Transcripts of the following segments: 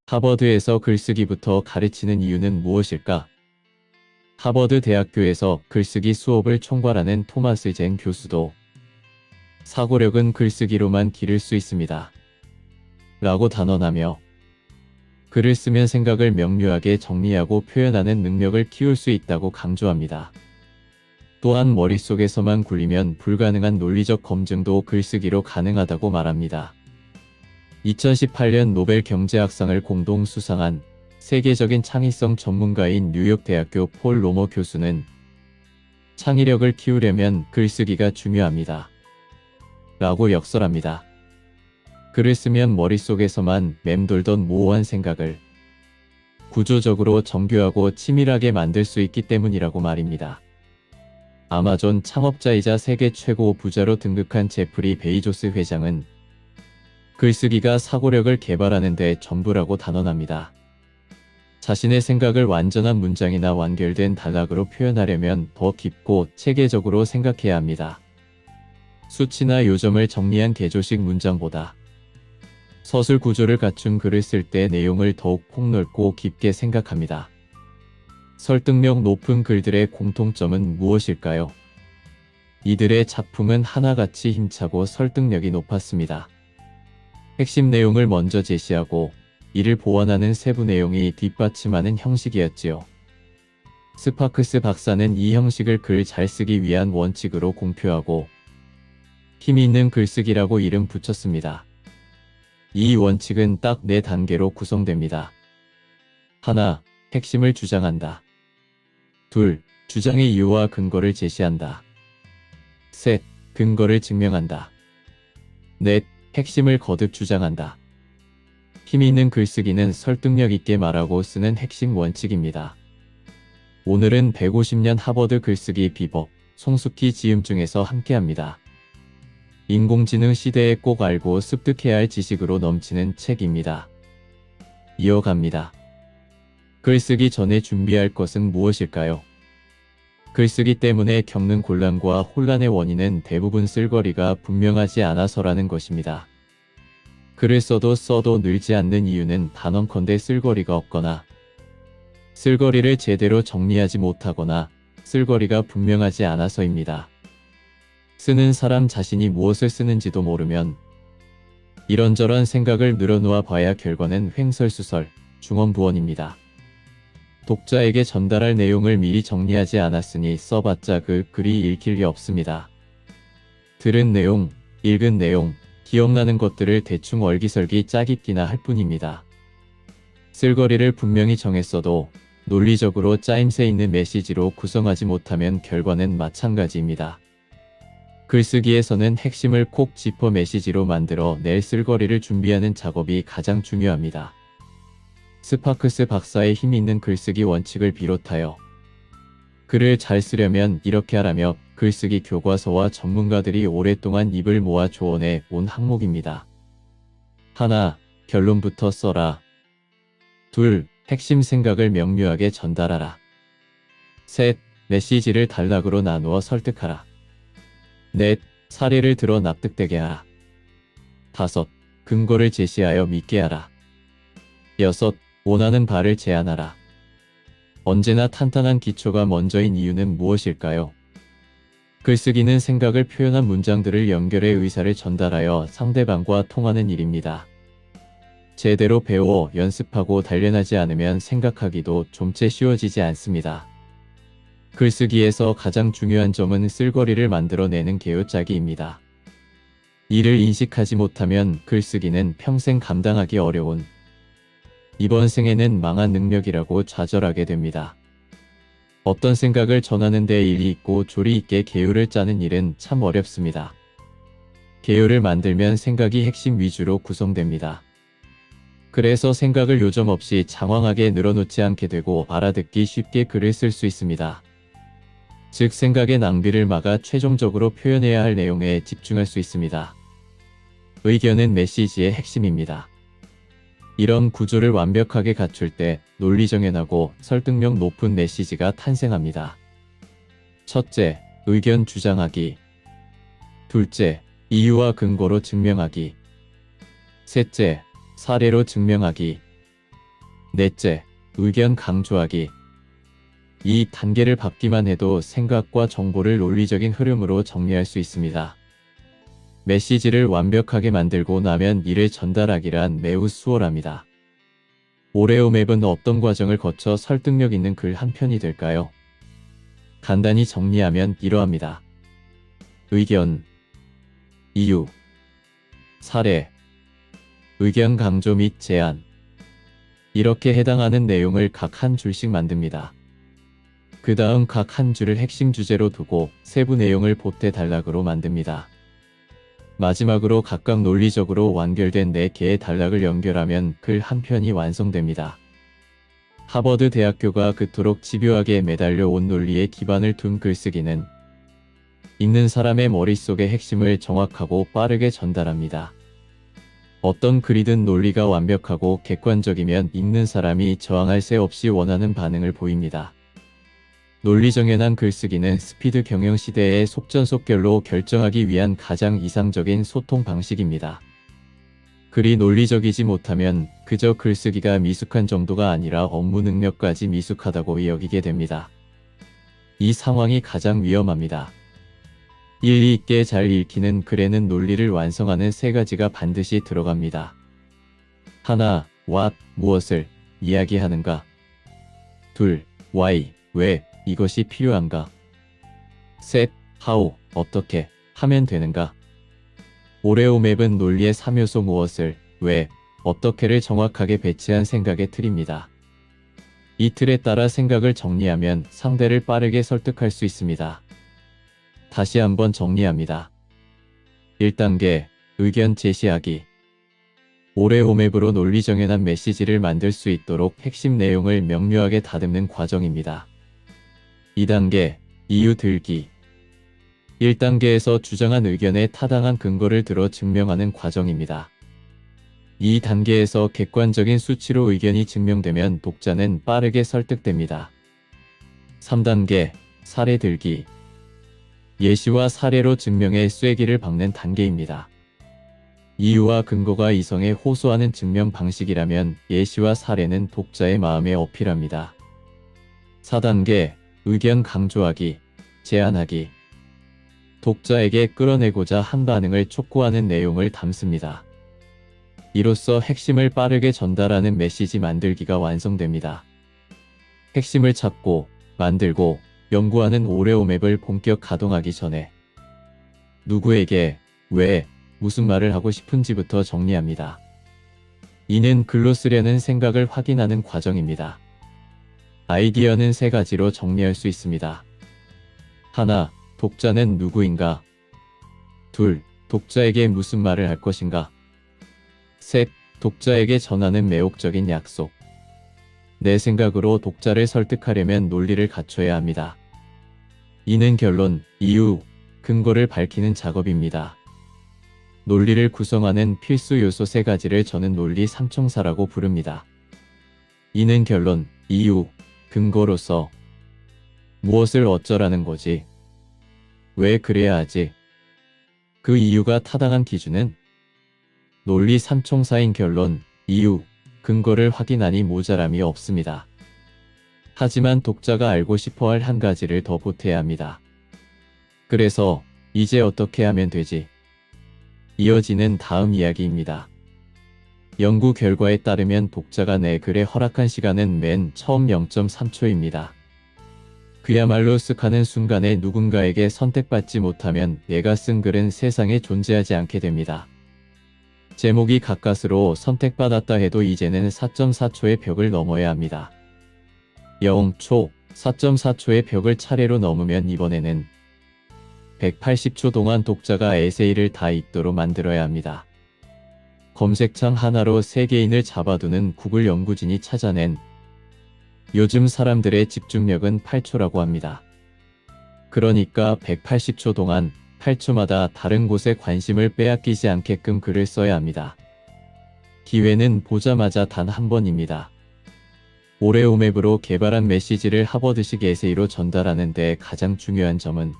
하버드에서 글쓰기부터 가르치는 이유는 무엇일까? 하버드 대학교에서 글쓰기 수업을 총괄하는 토마스 젠 교수도 사고력은 글쓰기로만 기를 수 있습니다. 라고 단언하며 글을 쓰면 생각을 명료하게 정리하고 표현하는 능력을 키울 수 있다고 강조합니다. 또한 머릿속에서만 굴리면 불가능한 논리적 검증도 글쓰기로 가능하다고 말합니다. 2018년 노벨 경제학상을 공동 수상한 세계적인 창의성 전문가인 뉴욕대학교 폴 로머 교수는 창의력을 키우려면 글쓰기가 중요합니다. 라고 역설합니다. 글을 쓰면 머릿속에서만 맴돌던 모호한 생각을 구조적으로 정교하고 치밀하게 만들 수 있기 때문이라고 말입니다. 아마존 창업자이자 세계 최고 부자로 등극한 제프리 베이조스 회장은 글쓰기가 사고력을 개발하는 데 전부라고 단언합니다. 자신의 생각을 완전한 문장이나 완결된 단락으로 표현하려면 더 깊고 체계적으로 생각해야 합니다. 수치나 요점을 정리한 개조식 문장보다 서술 구조를 갖춘 글을 쓸 때 내용을 더욱 폭넓고 깊게 생각합니다. 설득력 높은 글들의 공통점은 무엇일까요? 이들의 작품은 하나같이 힘차고 설득력이 높았습니다. 핵심 내용을 먼저 제시하고 이를 보완하는 세부 내용이 뒷받침하는 형식이었지요. 스파크스 박사는 이 형식을 글 잘 쓰기 위한 원칙으로 공표하고 힘이 있는 글쓰기라고 이름 붙였습니다. 이 원칙은 딱 4단계로 구성됩니다. 하나, 핵심을 주장한다. 둘, 주장의 이유와 근거를 제시한다. 셋, 근거를 증명한다. 넷, 핵심을 거듭 주장한다. 힘이 있는 글쓰기는 설득력 있게 말하고 쓰는 핵심 원칙입니다. 오늘은 150년 하버드 글쓰기 비법, 송숙희 지음 중에서 함께합니다. 인공지능 시대에 꼭 알고 습득해야 할 지식으로 넘치는 책입니다. 이어갑니다. 글쓰기 전에 준비할 것은 무엇일까요? 글쓰기 때문에 겪는 곤란과 혼란의 원인은 대부분 쓸거리가 분명하지 않아서라는 것입니다. 글을 써도 늘지 않는 이유는 단언컨대 쓸거리가 없거나 쓸거리를 제대로 정리하지 못하거나 쓸거리가 분명하지 않아서입니다. 쓰는 사람 자신이 무엇을 쓰는지도 모르면 이런저런 생각을 늘어놓아 봐야 결과는 횡설수설, 중언부언입니다. 독자에게 전달할 내용을 미리 정리하지 않았으니 써봤자 그 글이 읽힐 리 없습니다. 들은 내용, 읽은 내용, 기억나는 것들을 대충 얼기설기 짜깁기나 할 뿐입니다. 쓸거리를 분명히 정했어도 논리적으로 짜임새 있는 메시지로 구성하지 못하면 결과는 마찬가지입니다. 글쓰기에서는 핵심을 콕 짚어 메시지로 만들어 낼 쓸거리를 준비하는 작업이 가장 중요합니다. 스파크스 박사의 힘이 있는 글쓰기 원칙을 비롯하여 글을 잘 쓰려면 이렇게 하라며 글쓰기 교과서와 전문가들이 오랫동안 입을 모아 조언해 온 항목입니다. 하나, 결론부터 써라. 둘, 핵심 생각을 명료하게 전달하라. 셋, 메시지를 단락으로 나누어 설득하라. 넷, 사례를 들어 납득되게 하라. 다섯, 근거를 제시하여 믿게 하라. 여섯, 원하는 바를 제안하라. 언제나 탄탄한 기초가 먼저인 이유는 무엇일까요? 글쓰기는 생각을 표현한 문장들을 연결해 의사를 전달하여 상대방과 통하는 일입니다. 제대로 배워 연습하고 단련하지 않으면 생각하기도 좀채 쉬워지지 않습니다. 글쓰기에서 가장 중요한 점은 쓸거리를 만들어내는 개요짜기입니다. 이를 인식하지 못하면 글쓰기는 평생 감당하기 어려운 이번 생에는 망한 능력이라고 좌절하게 됩니다. 어떤 생각을 전하는 데 일이 있고 조리 있게 개요를 짜는 일은 참 어렵습니다. 개요를 만들면 생각이 핵심 위주로 구성됩니다. 그래서 생각을 요점 없이 장황하게 늘어놓지 않게 되고 알아듣기 쉽게 글을 쓸 수 있습니다. 즉 생각의 낭비를 막아 최종적으로 표현해야 할 내용에 집중할 수 있습니다. 의견은 메시지의 핵심입니다. 이런 구조를 완벽하게 갖출 때 논리정연하고 설득력 높은 메시지가 탄생합니다. 첫째, 의견 주장하기. 둘째, 이유와 근거로 증명하기. 셋째, 사례로 증명하기. 넷째, 의견 강조하기. 이 단계를 밟기만 해도 생각과 정보를 논리적인 흐름으로 정리할 수 있습니다. 메시지를 완벽하게 만들고 나면 이를 전달하기란 매우 수월합니다. 오레오맵은 어떤 과정을 거쳐 설득력 있는 글 한 편이 될까요? 간단히 정리하면 이러합니다. 의견, 이유, 사례, 의견 강조 및 제안. 이렇게 해당하는 내용을 각 한 줄씩 만듭니다. 그 다음 각 한 줄을 핵심 주제로 두고 세부 내용을 보태 단락으로 만듭니다. 마지막으로 각각 논리적으로 완결된 4개의 단락을 연결하면 글 한 편이 완성됩니다. 하버드 대학교가 그토록 집요하게 매달려 온 논리에 기반을 둔 글쓰기는 읽는 사람의 머릿속의 핵심을 정확하고 빠르게 전달합니다. 어떤 글이든 논리가 완벽하고 객관적이면 읽는 사람이 저항할 새 없이 원하는 반응을 보입니다. 논리정연한 글쓰기는 스피드 경영 시대의 속전속결로 결정하기 위한 가장 이상적인 소통 방식입니다. 글이 논리적이지 못하면 그저 글쓰기가 미숙한 정도가 아니라 업무 능력까지 미숙하다고 여기게 됩니다. 이 상황이 가장 위험합니다. 일리 있게 잘 읽히는 글에는 논리를 완성하는 3가지가 반드시 들어갑니다. 하나, what, 무엇을 이야기하는가. 둘, why, 왜, 이것이 필요한가. 셋, how, 어떻게 하면 되는가. 오레오맵은 논리의 3요소 무엇을, 왜, 어떻게를 정확하게 배치한 생각의 틀입니다. 이 틀에 따라 생각을 정리하면 상대를 빠르게 설득할 수 있습니다. 다시 한번 정리합니다. 1단계, 의견 제시하기. 오레오맵으로 논리정연한 메시지를 만들 수 있도록 핵심 내용을 명료하게 다듬는 과정입니다. 2단계, 이유 들기. 1단계에서 주장한 의견에 타당한 근거를 들어 증명하는 과정입니다. 2단계에서 객관적인 수치로 의견이 증명되면 독자는 빠르게 설득됩니다. 3단계, 사례 들기. 예시와 사례로 증명의 쐐기를 박는 단계입니다. 이유와 근거가 이성에 호소하는 증명 방식이라면 예시와 사례는 독자의 마음에 어필합니다. 4단계, 의견 강조하기, 제안하기. 독자에게 끌어내고자 한 반응을 촉구하는 내용을 담습니다. 이로써 핵심을 빠르게 전달하는 메시지 만들기가 완성됩니다. 핵심을 찾고, 만들고, 연구하는 오레오맵을 본격 가동하기 전에 누구에게, 왜, 무슨 말을 하고 싶은지부터 정리합니다. 이는 글로 쓰려는 생각을 확인하는 과정입니다. 아이디어는 3가지로 정리할 수 있습니다. 하나, 독자는 누구인가? 둘, 독자에게 무슨 말을 할 것인가? 셋, 독자에게 전하는 매혹적인 약속. 내 생각으로 독자를 설득하려면 논리를 갖춰야 합니다. 이는 결론, 이유, 근거를 밝히는 작업입니다. 논리를 구성하는 필수 요소 3가지를 저는 논리 삼총사라고 부릅니다. 이는 결론, 이유, 근거로서 무엇을 어쩌라는 거지? 왜 그래야 하지? 그 이유가 타당한 기준은? 논리 삼총사인 결론, 이유, 근거를 확인하니 모자람이 없습니다. 하지만 독자가 알고 싶어할 한 가지를 더 보태야 합니다. 그래서 이제 어떻게 하면 되지? 이어지는 다음 이야기입니다. 연구 결과에 따르면 독자가 내 글에 허락한 시간은 맨 처음 0.3초입니다. 그야말로 쓱 하는 순간에 누군가에게 선택받지 못하면 내가 쓴 글은 세상에 존재하지 않게 됩니다. 제목이 가까스로 선택받았다 해도 이제는 4.4초의 벽을 넘어야 합니다. 0초, 4.4초의 벽을 차례로 넘으면 이번에는 180초 동안 독자가 에세이를 다 읽도록 만들어야 합니다. 검색창 하나로 세계인을 잡아두는 구글 연구진이 찾아낸 요즘 사람들의 집중력은 8초라고 합니다. 그러니까 180초 동안 8초마다 다른 곳에 관심을 빼앗기지 않게끔 글을 써야 합니다. 기회는 보자마자 단 한 번입니다. 오레오맵으로 개발한 메시지를 하버드식 에세이로 전달하는 데 가장 중요한 점은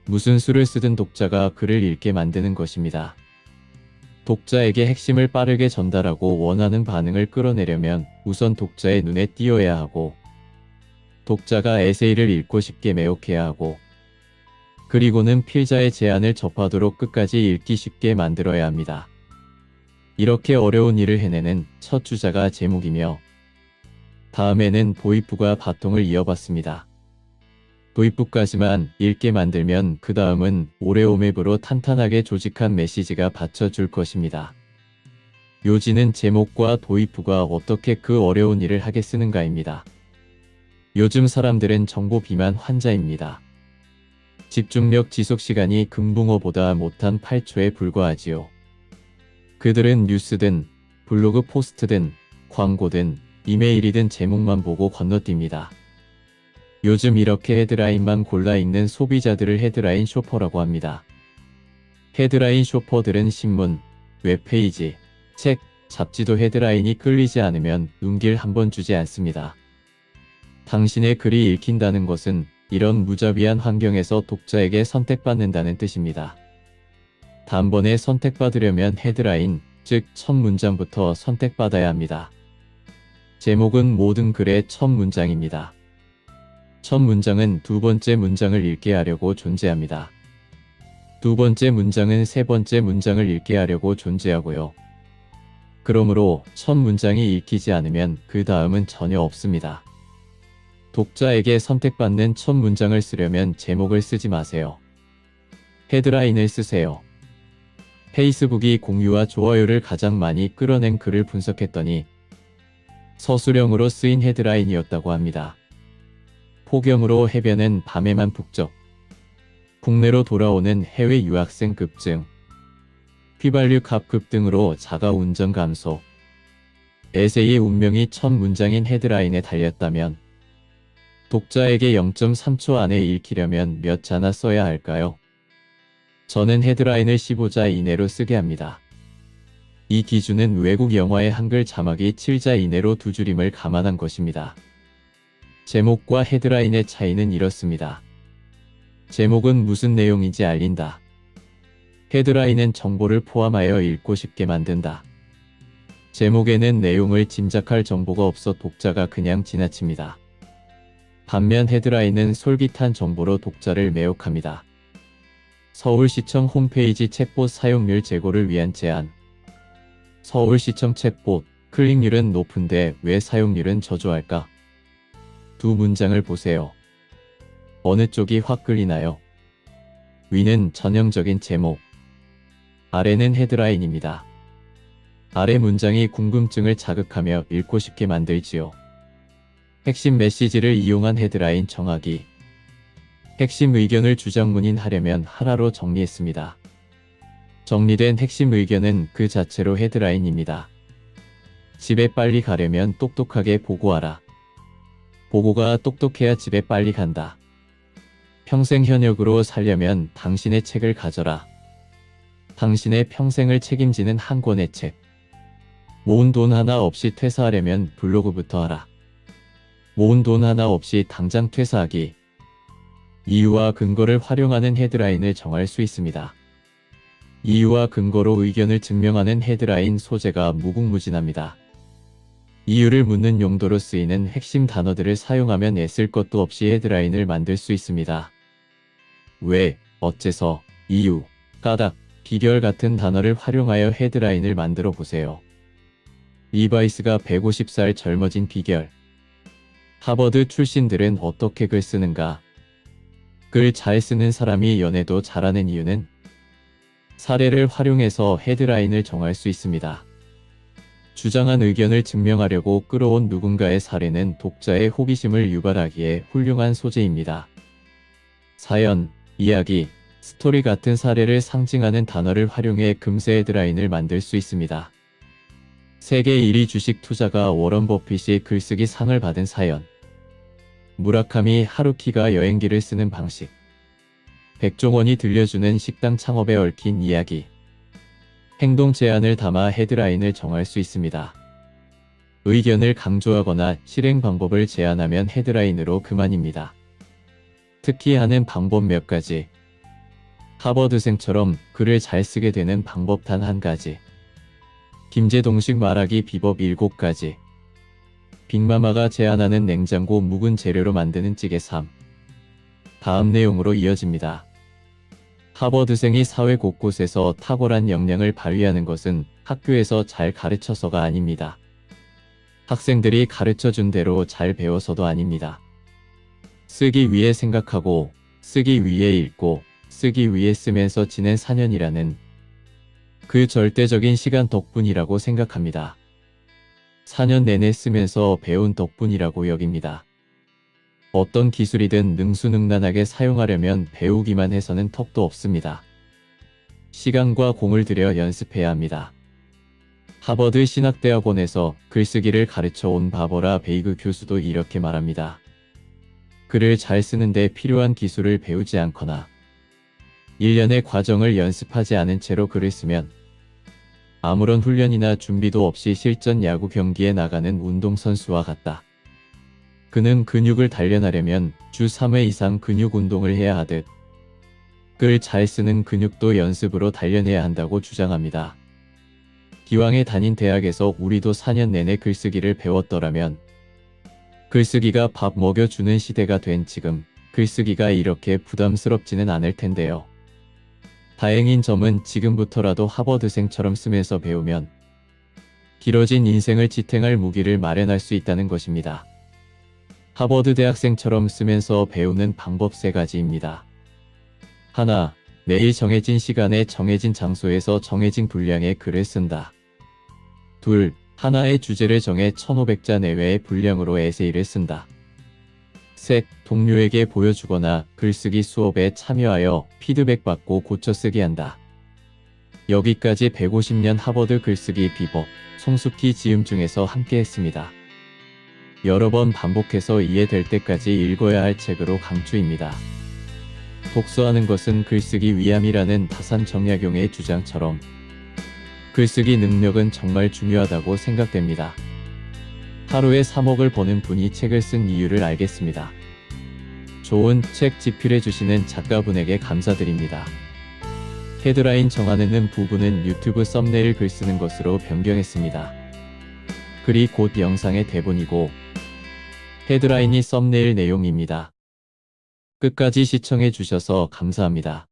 무슨 수를 쓰든 독자가 글을 읽게 만드는 것입니다. 독자에게 핵심을 빠르게 전달하고 원하는 반응을 끌어내려면 우선 독자의 눈에 띄어야 하고, 독자가 에세이를 읽고 싶게 매혹해야 하고, 그리고는 필자의 제안을 접하도록 끝까지 읽기 쉽게 만들어야 합니다. 이렇게 어려운 일을 해내는 첫 주자가 제목이며, 다음에는 도입부가 바통을 이어받습니다. 도입부까지만 읽게 만들면 그 다음은 오레오맵으로 탄탄하게 조직한 메시지가 받쳐줄 것입니다. 요지는 제목과 도입부가 어떻게 그 어려운 일을 하게 쓰는가입니다. 요즘 사람들은 정보 비만 환자입니다. 집중력 지속시간이 금붕어보다 못한 8초에 불과하지요. 그들은 뉴스든 블로그 포스트든 광고든 이메일이든 제목만 보고 건너뜁니다. 요즘 이렇게 헤드라인만 골라 읽는 소비자들을 헤드라인 쇼퍼라고 합니다. 헤드라인 쇼퍼들은 신문, 웹페이지, 책, 잡지도 헤드라인이 끌리지 않으면 눈길 한번 주지 않습니다. 당신의 글이 읽힌다는 것은 이런 무자비한 환경에서 독자에게 선택받는다는 뜻입니다. 단번에 선택받으려면 헤드라인, 즉 첫 문장부터 선택받아야 합니다. 제목은 모든 글의 첫 문장입니다. 첫 문장은 두 번째 문장을 읽게 하려고 존재합니다. 두 번째 문장은 세 번째 문장을 읽게 하려고 존재하고요. 그러므로 첫 문장이 읽히지 않으면 그 다음은 전혀 없습니다. 독자에게 선택받는 첫 문장을 쓰려면 제목을 쓰지 마세요. 헤드라인을 쓰세요. 페이스북이 공유와 좋아요를 가장 많이 끌어낸 글을 분석했더니 서술형으로 쓰인 헤드라인이었다고 합니다. 폭염으로 해변은 밤에만 북적. 국내로 돌아오는 해외 유학생 급증. 휘발유 값 급등으로 자가 운전 감소. 에세이의 운명이 첫 문장인 헤드라인에 달렸다면 독자에게 0.3초 안에 읽히려면 몇 자나 써야 할까요? 저는 헤드라인을 15자 이내로 쓰게 합니다. 이 기준은 외국 영화의 한글 자막이 7자 이내로 두 줄임을 감안한 것입니다. 제목과 헤드라인의 차이는 이렇습니다. 제목은 무슨 내용인지 알린다. 헤드라인은 정보를 포함하여 읽고 쉽게 만든다. 제목에는 내용을 짐작할 정보가 없어 독자가 그냥 지나칩니다. 반면 헤드라인은 솔깃한 정보로 독자를 매혹합니다. 서울시청 홈페이지 챗봇 사용률 제고를 위한 제안. 서울시청 챗봇, 클릭률은 높은데 왜 사용률은 저조할까? 두 문장을 보세요. 어느 쪽이 확 끌리나요? 위는 전형적인 제목, 아래는 헤드라인입니다. 아래 문장이 궁금증을 자극하며 읽고 싶게 만들지요. 핵심 메시지를 이용한 헤드라인 정하기. 핵심 의견을 주장문인 하려면 하나로 정리했습니다. 정리된 핵심 의견은 그 자체로 헤드라인입니다. 집에 빨리 가려면 똑똑하게 보고하라. 보고가 똑똑해야 집에 빨리 간다. 평생 현역으로 살려면 당신의 책을 가져라. 당신의 평생을 책임지는 한 권의 책. 모은 돈 하나 없이 퇴사하려면 블로그부터 하라. 모은 돈 하나 없이 당장 퇴사하기. 이유와 근거를 활용하는 헤드라인을 정할 수 있습니다. 이유와 근거로 의견을 증명하는 헤드라인 소재가 무궁무진합니다. 이유를 묻는 용도로 쓰이는 핵심 단어들을 사용하면 애쓸 것도 없이 헤드라인을 만들 수 있습니다. 왜, 어째서, 이유, 까닭, 비결 같은 단어를 활용하여 헤드라인을 만들어 보세요. 리바이스가 150살 젊어진 비결. 하버드 출신들은 어떻게 글 쓰는가? 글 잘 쓰는 사람이 연애도 잘하는 이유는 사례를 활용해서 헤드라인을 정할 수 있습니다. 주장한 의견을 증명하려고 끌어온 누군가의 사례는 독자의 호기심을 유발하기에 훌륭한 소재입니다. 사연, 이야기, 스토리 같은 사례를 상징하는 단어를 활용해 금세 헤드라인을 만들 수 있습니다. 세계 1위 주식 투자가 워런 버핏이 글쓰기 상을 받은 사연. 무라카미 하루키가 여행기를 쓰는 방식. 백종원이 들려주는 식당 창업에 얽힌 이야기. 행동 제안을 담아 헤드라인을 정할 수 있습니다. 의견을 강조하거나 실행 방법을 제안하면 헤드라인으로 그만입니다. 특히 하는 방법 몇 가지. 하버드생처럼 글을 잘 쓰게 되는 방법 단 한 가지. 김제동식 말하기 비법 7가지. 빅마마가 제안하는 냉장고 묵은 재료로 만드는 찌개 3. 다음 내용으로 이어집니다. 하버드생이 사회 곳곳에서 탁월한 역량을 발휘하는 것은 학교에서 잘 가르쳐서가 아닙니다. 학생들이 가르쳐준 대로 잘 배워서도 아닙니다. 쓰기 위해 생각하고, 쓰기 위해 읽고, 쓰기 위해 쓰면서 지낸 4년이라는 그 절대적인 시간 덕분이라고 생각합니다. 4년 내내 쓰면서 배운 덕분이라고 여깁니다. 어떤 기술이든 능수능란하게 사용하려면 배우기만 해서는 턱도 없습니다. 시간과 공을 들여 연습해야 합니다. 하버드 신학대학원에서 글쓰기를 가르쳐 온 바버라 베이그 교수도 이렇게 말합니다. 글을 잘 쓰는데 필요한 기술을 배우지 않거나 1년의 과정을 연습하지 않은 채로 글을 쓰면 아무런 훈련이나 준비도 없이 실전 야구 경기에 나가는 운동선수와 같다. 그는 근육을 단련하려면 주 3회 이상 근육 운동을 해야 하듯 글 잘 쓰는 근육도 연습으로 단련해야 한다고 주장합니다. 기왕에 다닌 대학에서 우리도 4년 내내 글쓰기를 배웠더라면 글쓰기가 밥 먹여주는 시대가 된 지금 글쓰기가 이렇게 부담스럽지는 않을 텐데요. 다행인 점은 지금부터라도 하버드생처럼 쓰면서 배우면 길어진 인생을 지탱할 무기를 마련할 수 있다는 것입니다. 하버드 대학생처럼 쓰면서 배우는 방법 3가지입니다. 하나, 매일 정해진 시간에 정해진 장소에서 정해진 분량의 글을 쓴다. 둘, 하나의 주제를 정해 1500자 내외의 분량으로 에세이를 쓴다. 셋, 동료에게 보여주거나 글쓰기 수업에 참여하여 피드백받고 고쳐 쓰게 한다. 여기까지 150년 하버드 글쓰기 비법, 송숙희 지음 중에서 함께 했습니다. 여러 번 반복해서 이해될 때까지 읽어야 할 책으로 강추입니다. 독서하는 것은 글쓰기 위함이라는 다산 정약용의 주장처럼 글쓰기 능력은 정말 중요하다고 생각됩니다. 하루에 3억을 버는 분이 책을 쓴 이유를 알겠습니다. 좋은 책 집필해주시는 작가분에게 감사드립니다. 헤드라인 정하는 부분은 유튜브 썸네일 글 쓰는 것으로 변경했습니다. 글이 곧 영상의 대본이고 헤드라인이 썸네일 내용입니다. 끝까지 시청해주셔서 감사합니다.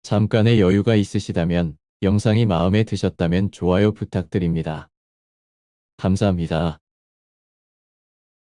잠깐의 여유가 있으시다면 영상이 마음에 드셨다면 좋아요 부탁드립니다. 감사합니다.